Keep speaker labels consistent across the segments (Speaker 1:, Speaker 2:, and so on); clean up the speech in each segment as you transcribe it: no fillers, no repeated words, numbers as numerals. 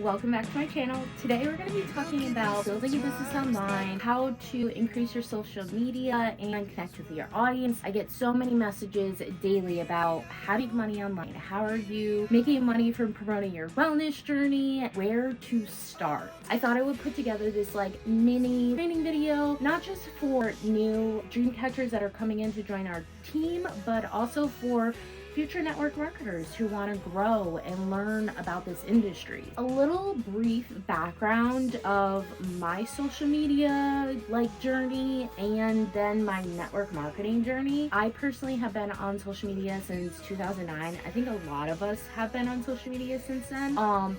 Speaker 1: welcome back to my channel. Today we're going to be talking about building a business online, how to increase your social media and connect with your audience. I get so many messages daily about how to make money online, how are you making money from promoting your wellness journey, where to start. I thought I would put together this like mini training video, not just for new dream catchers that are coming in to join our team, but also for future network marketers who want to grow and learn about this industry. A little brief background of my social media journey and then my network marketing journey. I personally have been on social media since 2009. I think a lot of us have been on social media since then.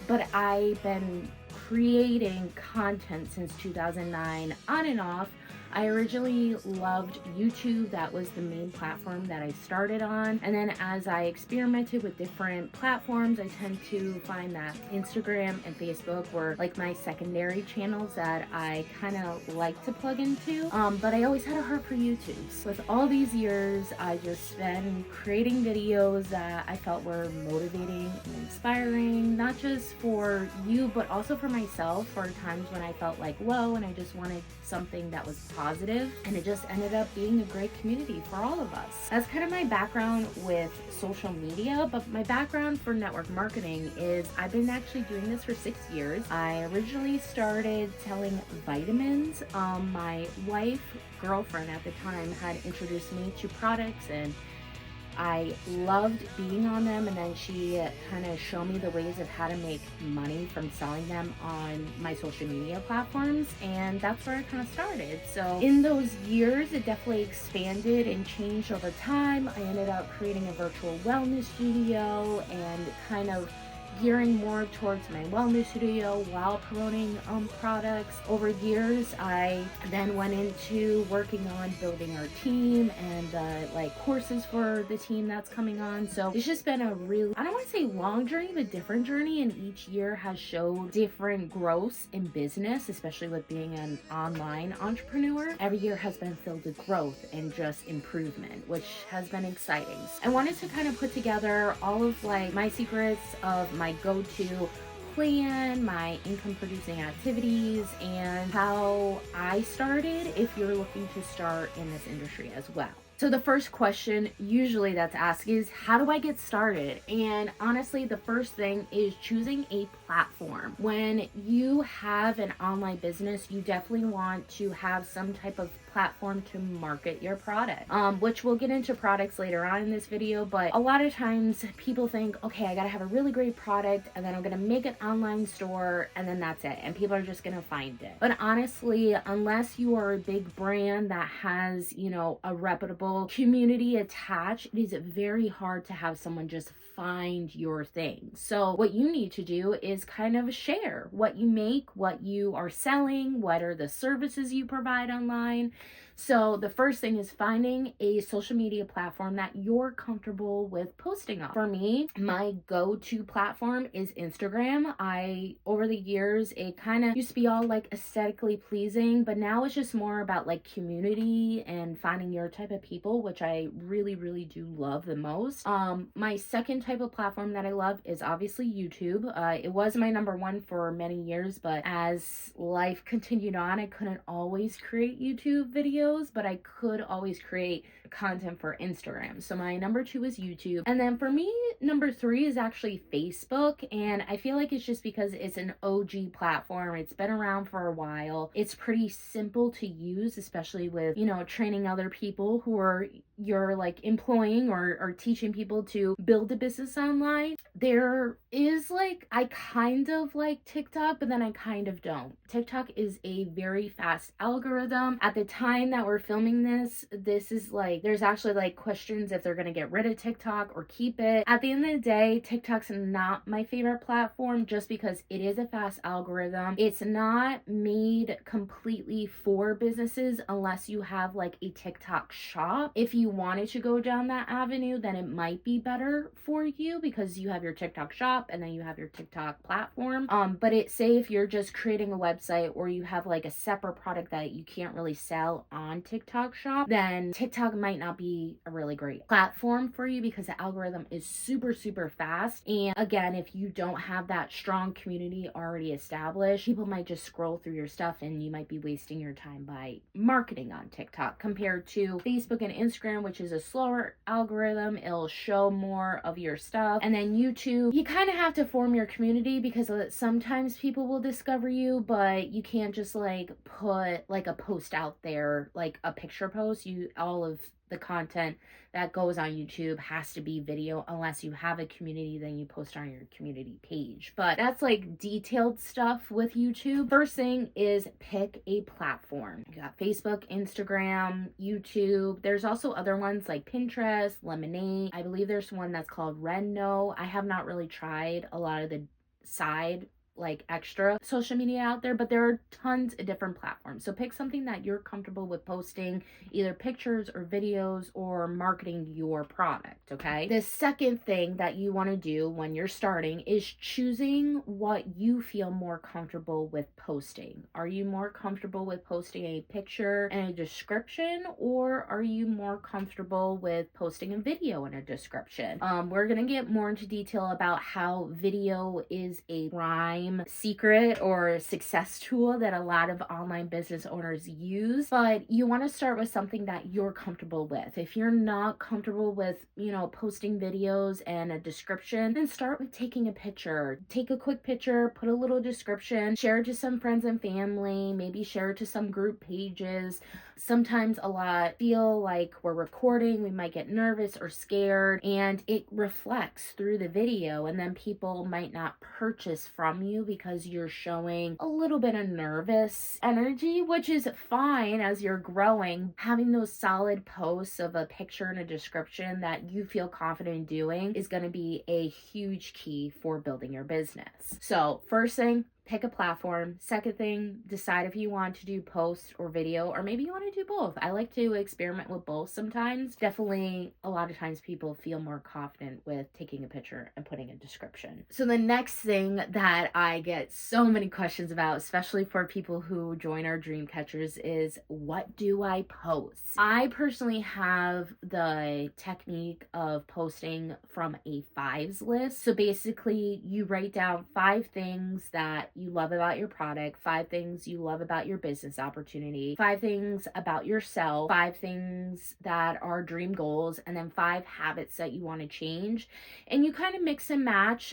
Speaker 1: But I've been creating content since 2009 on and off. I originally loved YouTube. That was the main platform that I started on. And then as I experimented with different platforms, I tend to find that Instagram and Facebook were like my secondary channels that I kind of like to plug into. But I always had a heart for YouTube. So with all these years, I just been creating videos that I felt were motivating and inspiring, not just for you, but also for myself, for times when I felt like low and I just wanted something that was positive, and it just ended up being a great community for all of us. That's kind of my background with social media, but my background for network marketing is I've been actually doing this for 6 years. I originally started selling vitamins. My girlfriend at the time had introduced me to products and I loved being on them, and then she kind of showed me the ways of how to make money from selling them on my social media platforms, and that's where I kind of started. So in those years, it definitely expanded and changed over time. I ended up creating a virtual wellness studio and kind of gearing more towards my wellness studio while promoting products. Over years, I then went into working on building our team and courses for the team that's coming on. So it's just been a really, I don't want to say long journey, but different journey, and each year has showed different growths in business, especially with being an online entrepreneur. Every year has been filled with growth and just improvement, which has been exciting. I wanted to kind of put together all of my secrets of my go-to plan, my income producing activities, and how I started if you're looking to start in this industry as well. So the first question usually that's asked is, how do I get started? And honestly, the first thing is choosing a platform. When you have an online business, you definitely want to have some type of platform to market your product, which we'll get into products later on in this video. But a lot of times people think, okay, I gotta have a really great product and then I'm gonna make an online store and then that's it, and people are just gonna find it. But honestly, unless you are a big brand that has, a reputable community attached, it is very hard to have someone just find your thing. So what you need to do is kind of share what you make, what you are selling, what are the services you provide online. So the first thing is finding a social media platform that you're comfortable with posting on. For me, my go-to platform is Instagram. Over the years, it kind of used to be all aesthetically pleasing, but now it's just more about community and finding your type of people, which I really, really do love the most. My second type of platform that I love is obviously YouTube. It was my number one for many years, but as life continued on, I couldn't always create YouTube videos, but I could always create content for Instagram. So my number 2 is YouTube. And then for me, number 3 is actually Facebook. And I feel like it's just because it's an OG platform. It's been around for a while. It's pretty simple to use, especially with, training other people who are you're employing or teaching people to build a business online. There is I kind of like TikTok, but then I kind of don't. TikTok is a very fast algorithm. At the time that we're filming this is there's actually questions if they're gonna get rid of TikTok or keep it. At the end of the day, TikTok's not my favorite platform just because it is a fast algorithm. It's not made completely for businesses unless you have a TikTok shop. If you wanted to go down that avenue, then it might be better for you because you have your TikTok shop and then you have your TikTok platform. But say if you're just creating a website or you have a separate product that you can't really sell on TikTok shop, then TikTok might might not be a really great platform for you because the algorithm is super, super fast. And again, if you don't have that strong community already established, people might just scroll through your stuff and you might be wasting your time by marketing on TikTok compared to Facebook and Instagram, which is a slower algorithm. It'll show more of your stuff. And then YouTube, you kind of have to form your community because sometimes people will discover you, but you can't just like put like a post out there, like a picture post. All of the content that goes on YouTube has to be video. Unless you have a community, then you post on your community page. But that's like detailed stuff with YouTube. First thing is pick a platform. You got Facebook, Instagram, YouTube. There's also other ones like Pinterest, Lemonade. I believe there's one that's called Reno. I have not really tried a lot of the side like extra social media out there, but there are tons of different platforms. So pick something that you're comfortable with posting, either pictures or videos or marketing your product, okay? The second thing that you want to do when you're starting is choosing what you feel more comfortable with posting. Are you more comfortable with posting a picture and a description, or are you more comfortable with posting a video and a description? We're gonna get more into detail about how video is a prime secret or success tool that a lot of online business owners use, but you want to start with something that you're comfortable with. If you're not comfortable with, posting videos and a description, then start with taking a picture. Take a quick picture, put a little description, share it to some friends and family, maybe share it to some group pages. Sometimes a lot feel like we're recording, we might get nervous or scared, and it reflects through the video, and then people might not purchase from you because you're showing a little bit of nervous energy, which is fine as you're growing. Having those solid posts of a picture and a description that you feel confident in doing is going to be a huge key for building your business. So first thing, pick a platform. Second thing, decide if you want to do post or video, or maybe you want to do both. I like to experiment with both sometimes. Definitely, a lot of times people feel more confident with taking a picture and putting a description. So the next thing that I get so many questions about, especially for people who join our Dream Catchers, is what do I post? I personally have the technique of posting from a 5s list. So basically, you write down 5 things that you love about your product, 5 things you love about your business opportunity, 5 things about yourself, 5 things that are dream goals, and then 5 habits that you want to change. And you kind of mix and match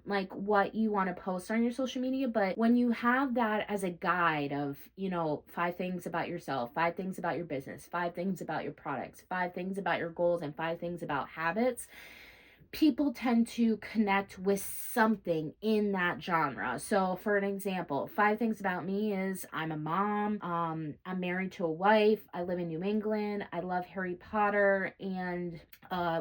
Speaker 1: like what you want to post on your social media. But when you have that as a guide of 5 things about yourself, 5 things about your business, 5 things about your products, 5 things about your goals, and 5 things about habits, people tend to connect with something in that genre. So for an example, 5 things about me is I'm a mom, I'm married to a wife, I live in New England, I love Harry Potter, and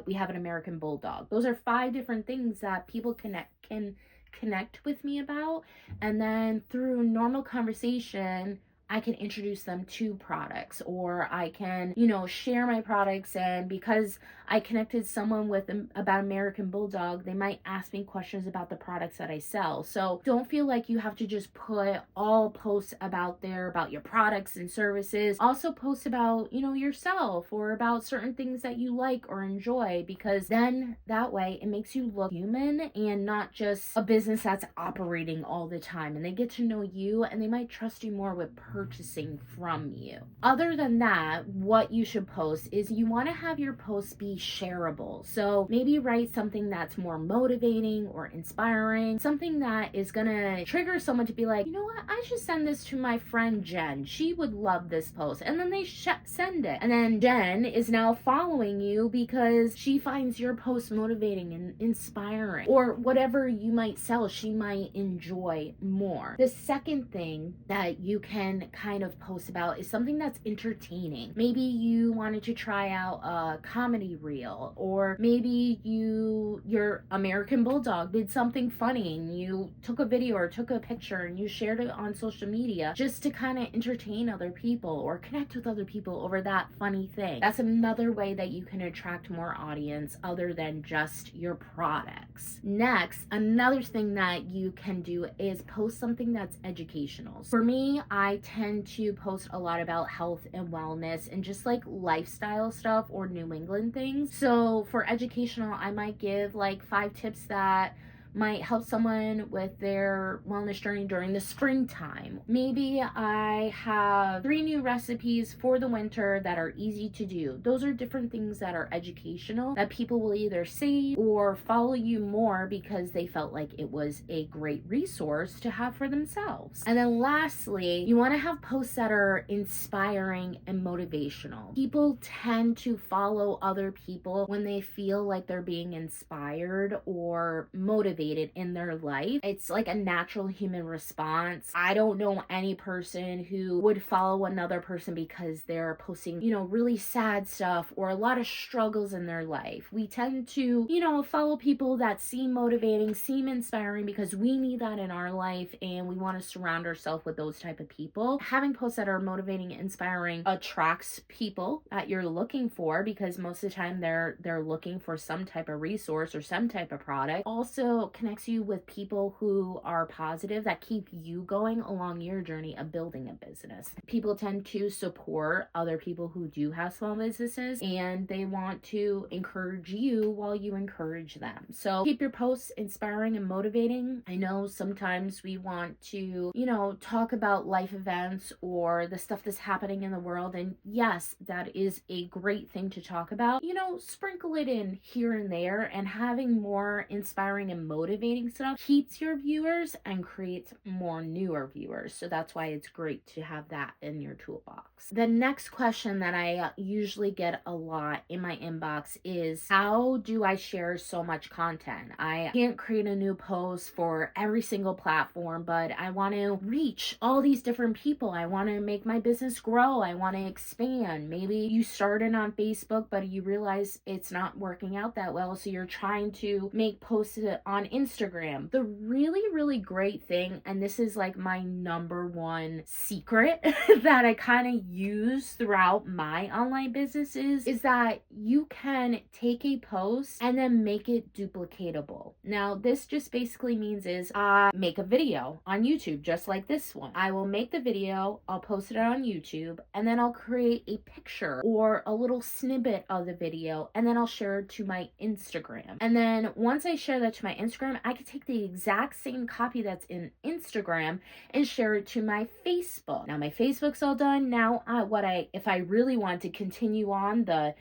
Speaker 1: we have an American Bulldog. Those are 5 different things that people can connect with me about. And then through normal conversation, I can introduce them to products, or I can, share my products. And because I connected someone with about American Bulldog, they might ask me questions about the products that I sell. So don't feel like you have to just put all posts about your products and services. Also post about, yourself or about certain things that you like or enjoy, because then that way it makes you look human and not just a business that's operating all the time. And they get to know you and they might trust you more with purchasing from you. Other than that, what you should post is you want to have your posts be shareable. So maybe write something that's more motivating or inspiring, something that is gonna trigger someone to be like, you know what, I should send this to my friend Jen. She would love this post. And then they send it. And then Jen is now following you because she finds your post motivating and inspiring, or whatever you might sell, she might enjoy more. The second thing that you can kind of post about is something that's entertaining. Maybe you wanted to try out a comedy reel, or maybe your American Bulldog did something funny and you took a video or took a picture and you shared it on social media just to kind of entertain other people or connect with other people over that funny thing. That's another way that you can attract more audience other than just your products. Next, another thing that you can do is post something that's educational. For me, I tend to post a lot about health and wellness and just like lifestyle stuff or New England things. So for educational, I might give like 5 tips that might help someone with their wellness journey during the springtime. Maybe I have 3 new recipes for the winter that are easy to do. Those are different things that are educational that people will either save or follow you more because they felt like it was a great resource to have for themselves. And then lastly, you want to have posts that are inspiring and motivational. People tend to follow other people when they feel like they're being inspired or motivated in their life. It's like a natural human response. I don't know any person who would follow another person because they're posting, really sad stuff or a lot of struggles in their life. We tend to, follow people that seem motivating, seem inspiring because we need that in our life and we want to surround ourselves with those type of people. Having posts that are motivating and inspiring attracts people that you're looking for because most of the time they're looking for some type of resource or some type of product. Also connects you with people who are positive that keep you going along your journey of building a business. People tend to support other people who do have small businesses and they want to encourage you while you encourage them. So keep your posts inspiring and motivating. I know sometimes we want to, talk about life events or the stuff that's happening in the world. And yes, that is a great thing to talk about. Sprinkle it in here and there, and having more inspiring and motivating stuff keeps your viewers and creates more newer viewers. So that's why it's great to have that in your toolbox. The next question that I usually get a lot in my inbox is, how do I share so much content? I can't create a new post for every single platform, but I want to reach all these different people. I want to make my business grow. I want to expand. Maybe you started on Facebook, but you realize it's not working out that well. So you're trying to make posts on Instagram. The really, really great thing, and this is like my number one secret that I kind of use throughout my online businesses, is that you can take a post and then make it duplicatable. Now, this just basically means is make a video on YouTube, just like this one. I will make the video, I'll post it on YouTube, and then I'll create a picture or a little snippet of the video, and then I'll share it to my Instagram. And then once I share that to my Instagram, I can take the exact same copy that's in Instagram and share it to my Facebook. Now my Facebook's all done. Now if I really want to continue on the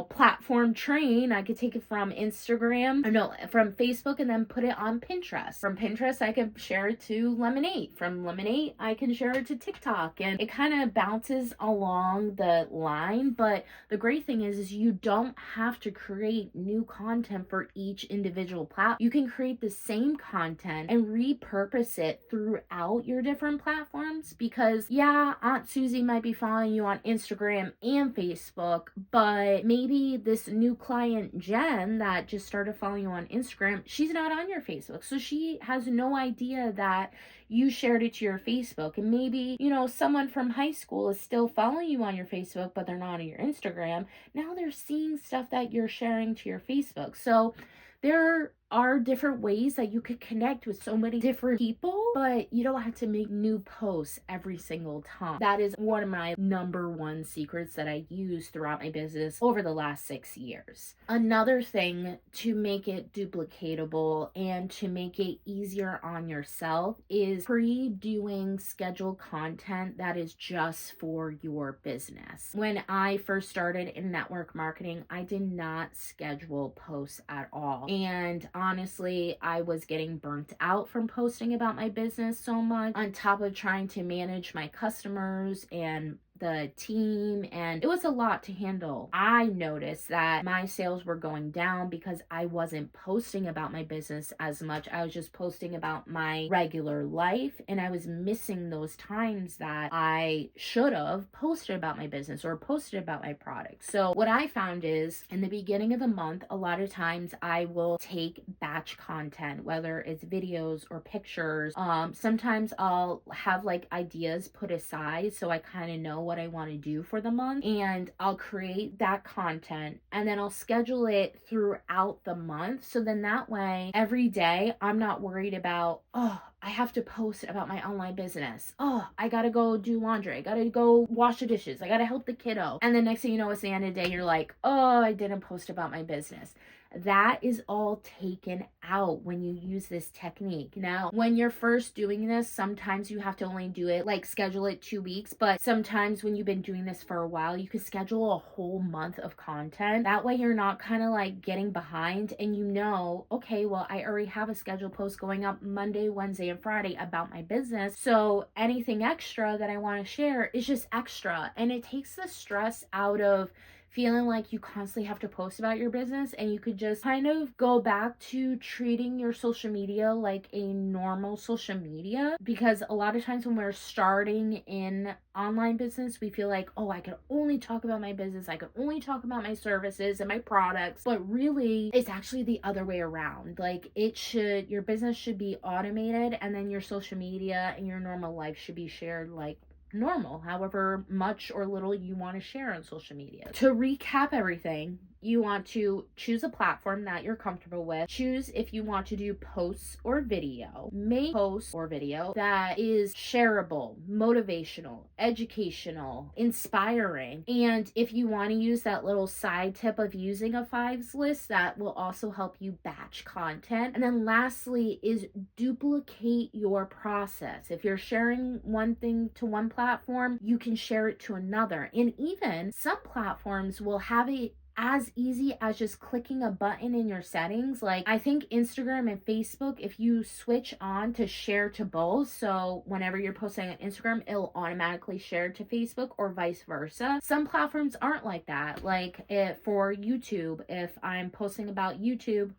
Speaker 1: platform train, I could take it from from Facebook and then put it on Pinterest. From Pinterest, I could share it to Lemonade. From Lemonade, I can share it to TikTok. And it kind of bounces along the line. But the great thing is you don't have to create new content for each individual platform. You can create the same content and repurpose it throughout your different platforms because, yeah, Aunt Susie might be following you on Instagram and Facebook, but maybe this new client, Jen, that just started following you on Instagram, she's not on your Facebook. So she has no idea that you shared it to your Facebook. And maybe, someone from high school is still following you on your Facebook, but they're not on your Instagram. Now they're seeing stuff that you're sharing to your Facebook. So there are different ways that you could connect with so many different people, but you don't have to make new posts every single time. That is one of my number one secrets that I use throughout my business over the last 6 years. Another thing to make it duplicatable and to make it easier on yourself is pre-doing scheduled content that is just for your business. When I first started in network marketing, I did not schedule posts at all. And honestly, I was getting burnt out from posting about my business so much, on top of trying to manage my customers and the team, and it was a lot to handle. I noticed that my sales were going down because I wasn't posting about my business as much. I was just posting about my regular life, and I was missing those times that I should have posted about my business or posted about my product. So what I found is in the beginning of the month, a lot of times I will take batch content, whether it's videos or pictures. Sometimes I'll have like ideas put aside so I kind of know what I want to do for the month, and I'll create that content and then I'll schedule it throughout the month. So then that way, every day, I'm not worried about, oh, I have to post about my online business. Oh, I gotta go do laundry. I gotta go wash the dishes. I gotta help the kiddo. And the next thing you know, it's the end of the day, you're like, oh, I didn't post about my business. That is all taken out when you use this technique. Now, when you're first doing this, sometimes you have to only do it, like schedule it 2 weeks, but sometimes when you've been doing this for a while, you can schedule a whole month of content. That way you're not kind of like getting behind and you know, okay, well, I already have a scheduled post going up Monday, Wednesday, and Friday about my business. So anything extra that I want to share is just extra. And it takes the stress out of feeling like you constantly have to post about your business, and you could just kind of go back to treating your social media like a normal social media. Because a lot of times when we're starting in online business, we feel like, oh, I can only talk about my business, I can only talk about my services and my products. But really, it's actually the other way around. Like, your business should be automated, and then your social media and your normal life should be shared like normal, however much or little you want to share on social media. To recap everything, you want to choose a platform that you're comfortable with. Choose if you want to do posts or video. Make posts or video that is shareable, motivational, educational, inspiring. And if you want to use that little side tip of using a fives list, that will also help you batch content. And then lastly is duplicate your process. If you're sharing one thing to one platform, you can share it to another. And even some platforms will have it as easy as just clicking a button in your settings. Like, I think Instagram and Facebook, if you switch on to share to both, so whenever you're posting on Instagram, it'll automatically share to Facebook or vice versa. Some platforms aren't like that. Like for YouTube, if I'm posting about YouTube,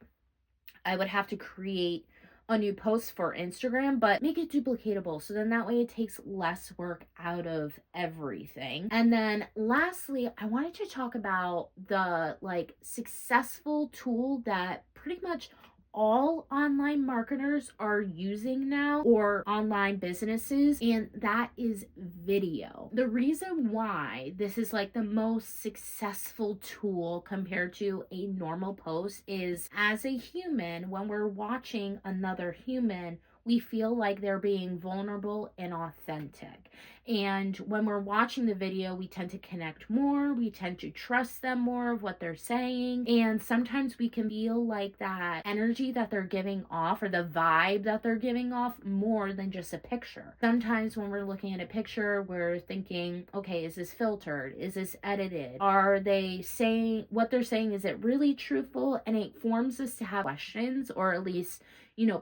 Speaker 1: I would have to create a new post for Instagram, but make it duplicatable so then that way it takes less work out of everything. And then lastly, I wanted to talk about the successful tool that pretty much all online marketers are using now, or online businesses, and that is video. The reason why this is like the most successful tool compared to a normal post is, as a human, when we're watching another human, we feel like they're being vulnerable and authentic. And when we're watching the video, we tend to connect more, we tend to trust them more of what they're saying. And sometimes we can feel like that energy that they're giving off, or the vibe that they're giving off, more than just a picture. Sometimes when we're looking at a picture, we're thinking, okay, is this filtered? Is this edited? Are they saying what they're saying? Is it really truthful? And it forms us to have questions, or at least,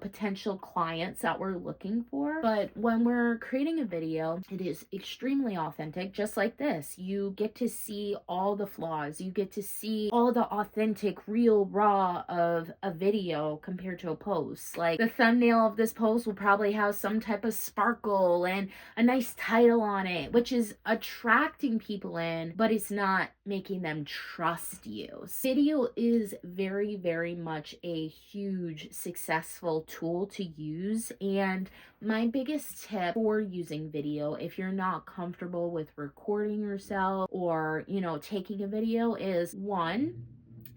Speaker 1: potential clients that we're looking for. But when we're creating a video, it is extremely authentic, just like this. You get to see all the flaws. You get to see all the authentic, real, raw of a video compared to a post. Like, the thumbnail of this post will probably have some type of sparkle and a nice title on it, which is attracting people in, but it's not making them trust you. Video is very, very much a huge successful tool to use. And my biggest tip for using video, if you're not comfortable with recording yourself or, taking a video, is one,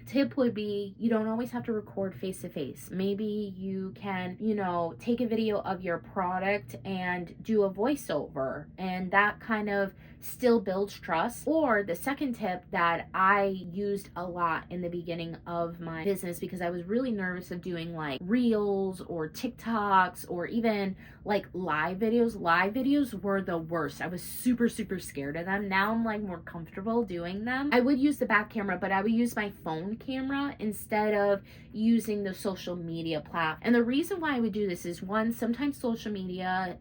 Speaker 1: tip would be, you don't always have to record face to face. Maybe you can, take a video of your product and do a voiceover, and that kind of still builds trust. Or the second tip that I used a lot in the beginning of my business, because I was really nervous of doing like reels or TikToks or even like live videos. Live videos were the worst. I was super, super scared of them. Now I'm like more comfortable doing them. I would use the back camera, but I would use my phone camera instead of using the social media platform. And the reason why I would do this is, one, sometimes social media,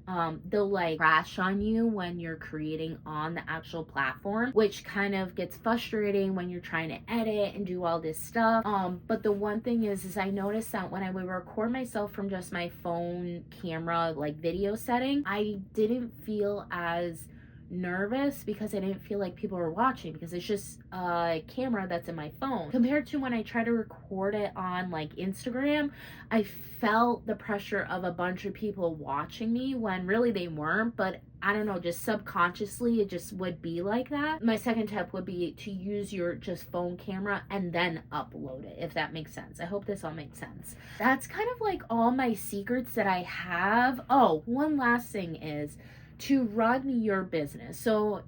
Speaker 1: they'll like crash on you when you're creating on the actual platform, which kind of gets frustrating when you're trying to edit and do all this stuff. But the one thing is I noticed that when I would record myself from just my phone camera, like video setting, I didn't feel as nervous because I didn't feel like people were watching, because it's just a camera that's in my phone. Compared to when I try to record it on like Instagram, I felt the pressure of a bunch of people watching me when really they weren't, but I don't know, just subconsciously it just would be like that. My second tip would be to use your just phone camera and then upload it, if that makes sense. I hope this all makes sense. That's kind of like all my secrets that I have. Oh, one last thing is to run your business. So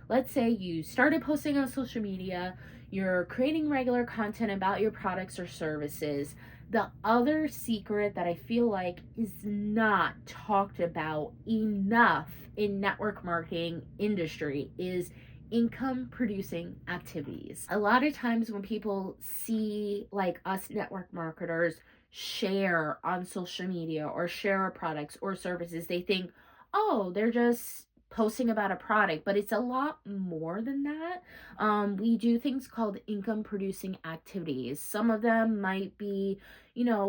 Speaker 1: let's say you started posting on social media, you're creating regular content about your products or services. The other secret that I feel like is not talked about enough in network marketing industry is income producing activities. A lot of times when people see like us network marketers share on social media or share our products or services, they think, oh, they're just posting about a product, but it's a lot more than that. We do things called income producing activities. Some of them might be,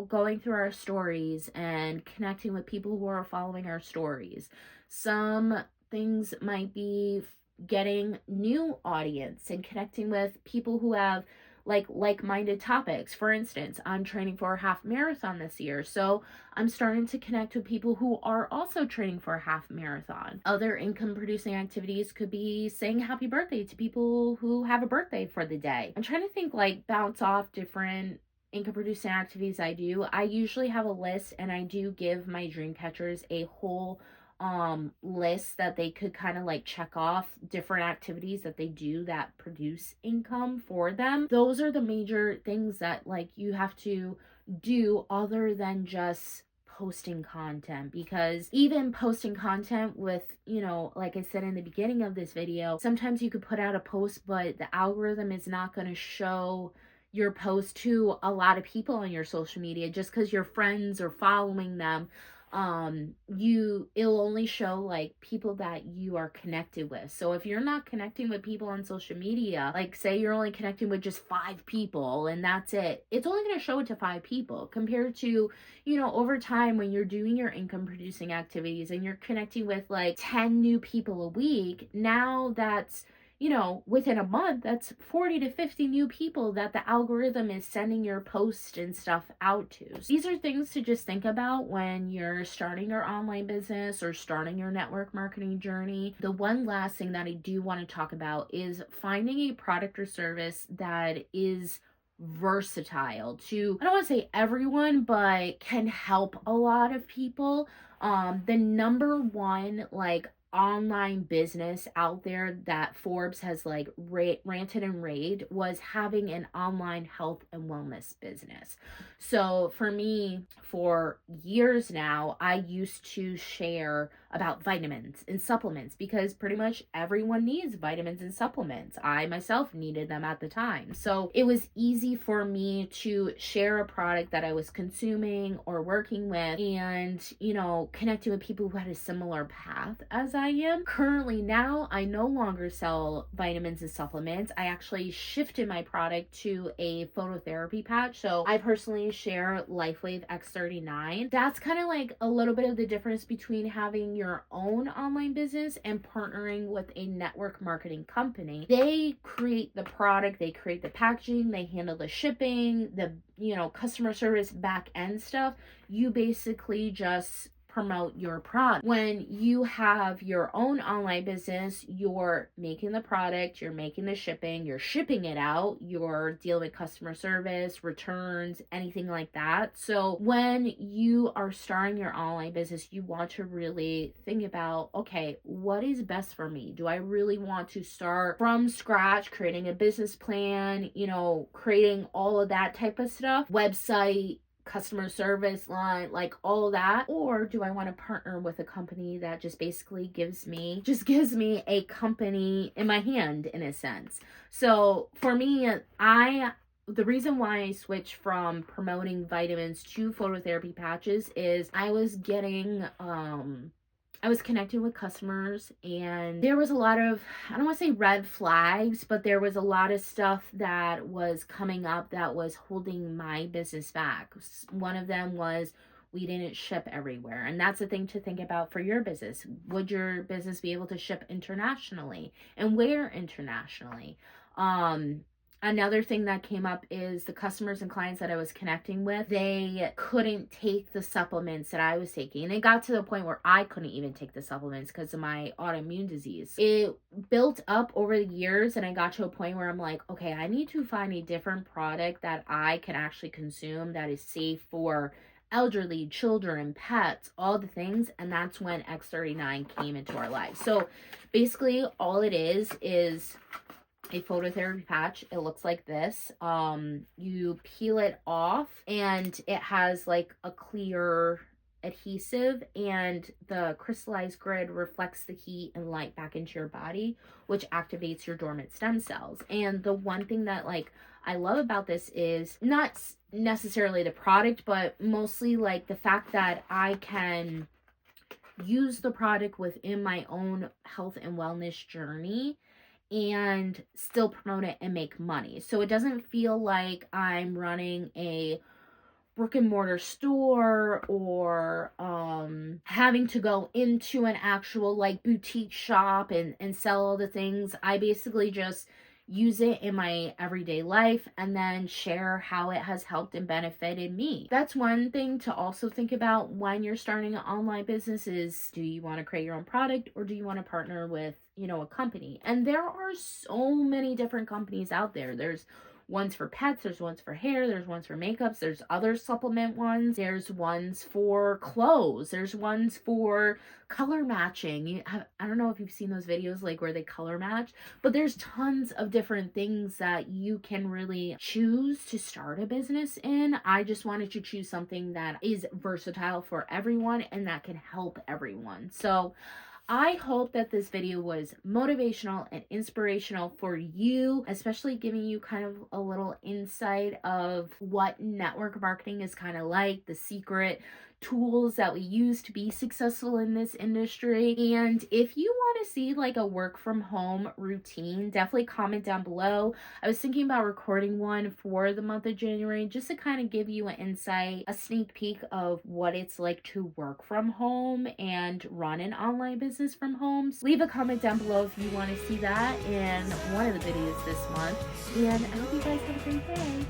Speaker 1: going through our stories and connecting with people who are following our stories. Some things might be getting new audience and connecting with people who have like-minded topics. For instance, I'm training for a half marathon this year, so I'm starting to connect with people who are also training for a half marathon. Other income producing activities could be saying happy birthday to people who have a birthday for the day. I'm trying to think, like, bounce off different income producing activities I do. I usually have a list, and I do give my dream catchers a whole list that they could kind of like check off different activities that they do that produce income for them. Those are the major things that like you have to do other than just posting content, because even posting content with, like I said in the beginning of this video, sometimes you could put out a post, but the algorithm is not going to show your post to a lot of people on your social media just because your friends are following them. It'll only show like people that you are connected with. So if you're not connecting with people on social media, like say you're only connecting with just 5 people and that's it, it's only going to show it to 5 people, compared to, over time when you're doing your income producing activities and you're connecting with like 10 new people a week. Now that's, within a month, that's 40 to 50 new people that the algorithm is sending your post and stuff out to. So these are things to just think about when you're starting your online business or starting your network marketing journey. The one last thing that I do want to talk about is finding a product or service that is versatile to, I don't want to say everyone, but can help a lot of people. The number one, like, online business out there that Forbes has like ranted and raved was having an online health and wellness business. So for me, for years now, I used to share about vitamins and supplements because pretty much everyone needs vitamins and supplements. I myself needed them at the time. So it was easy for me to share a product that I was consuming or working with and, connecting with people who had a similar path as I am. Currently now, I no longer sell vitamins and supplements. I actually shifted my product to a phototherapy patch. So I personally share LifeWave X39. That's kind of like a little bit of the difference between having your own online business and partnering with a network marketing company. They create the product, they create the packaging, they handle the shipping, the customer service back end stuff. You basically just promote your product. When you have your own online business, you're making the product, you're making the shipping, you're shipping it out, you're dealing with customer service, returns, anything like that. So when you are starting your online business, you want to really think about, okay, what is best for me? Do I really want to start from scratch, creating a business plan, creating all of that type of stuff, website, customer service line, like all of that? Or do I want to partner with a company that just basically gives me a company in my hand, in a sense? So for me, the reason why I switched from promoting vitamins to phototherapy patches is I was connecting with customers and there was a lot of, I don't want to say red flags, but there was a lot of stuff that was coming up that was holding my business back. One of them was we didn't ship everywhere. And that's the thing to think about for your business. Would your business be able to ship internationally, and where internationally? Another thing that came up is the customers and clients that I was connecting with, they couldn't take the supplements that I was taking. And it got to the point where I couldn't even take the supplements because of my autoimmune disease. It built up over the years, and I got to a point where I'm like, okay, I need to find a different product that I can actually consume that is safe for elderly, children, pets, all the things. And that's when X39 came into our lives. So basically all it is a phototherapy patch. It looks like this. You peel it off, and it has like a clear adhesive, and the crystallized grid reflects the heat and light back into your body, which activates your dormant stem cells. And the one thing that like I love about this is not necessarily the product, but mostly like the fact that I can use the product within my own health and wellness journey and still promote it and make money. So it doesn't feel like I'm running a brick and mortar store or having to go into an actual like boutique shop and sell all the things. I basically just use it in my everyday life and then share how it has helped and benefited me. That's one thing to also think about when you're starting an online business is, do you want to create your own product, or do you want to partner with, a company? And there are so many different companies out there. There's ones for pets, there's ones for hair, there's ones for makeups, there's other supplement ones, there's ones for clothes, there's ones for color matching. I don't know if you've seen those videos like where they color match, but there's tons of different things that you can really choose to start a business in. I just wanted to choose something that is versatile for everyone and that can help everyone. So I hope that this video was motivational and inspirational for you, especially giving you kind of a little insight of what network marketing is kind of like, the secret tools that we use to be successful in this industry. And if you want to see like a work from home routine, definitely comment down below. I was thinking about recording one for the month of January just to kind of give you an insight, a sneak peek of what it's like to work from home and run an online business from home. So leave a comment down below if you want to see that in one of the videos this month. And I hope you guys have a great day.